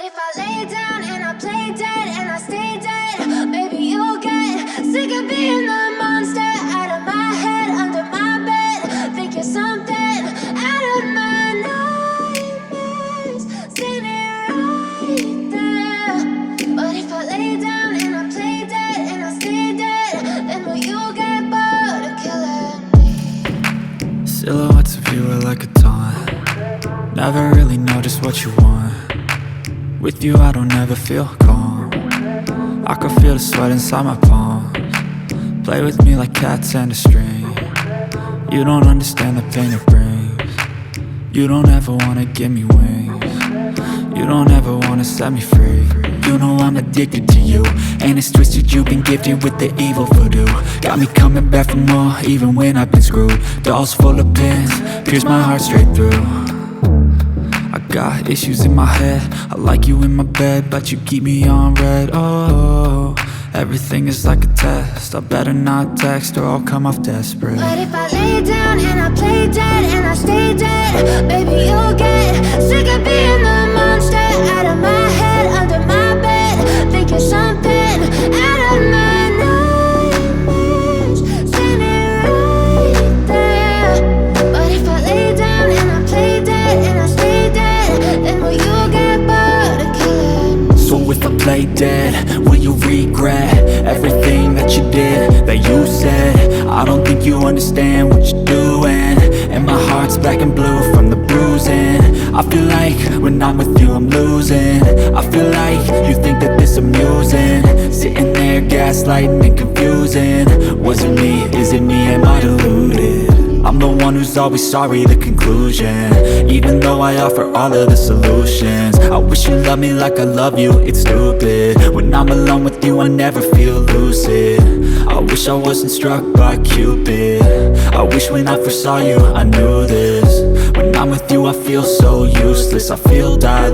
if I lay down and I play dead and I stay dead, maybe you'll get sick of being the monster out of my head, under my bed. Think you're something out of my nightmares, standing right there. But if I lay down and I play dead and I stay dead, then will you get bored of killing me? Silhouettes of you are like a taunt. Never really know just what you want. With you I don't ever feel calm. I can feel the sweat inside my palms. Play with me like cats and a string. You don't understand the pain it brings. You don't ever wanna give me wings. You don't ever wanna set me free. You know I'm addicted to you, and it's twisted, you've been gifted with the evil voodoo. Got me coming back for more, even when I've been screwed. Dolls full of pins, pierce my heart straight through. I got issues in my head, I like you in my bed, but you keep me on red. Oh, everything is like a test, I better not text or I'll come off desperate. But if I lay down and I play dead and I stay dead, baby you'll get sick of being the monster out of my head, under my bed. Think you're something out of my nightmares, standing right there. But if I lay down and I play dead and I stay dead, then will you get bored of killing me? So if I play dead, will you regret everything that you did, that you said? I don't think you understand what you're doing, and my heart's black and blue from the bruising. I feel like when I'm with you I'm losing. I feel like you think that this amusing, sitting there gaslighting and confusing. Was it me? Is it me? Am I deluded? I'm the one who's always sorry, the conclusion, even though I offer all of the solutions. I wish you loved me like I love you, it's stupid. When I'm alone with you I never feel lucid. I wish I wasn't struck by Cupid. I wish when I first saw you I knew this. When I'm with you I feel so useless, I feel diluted.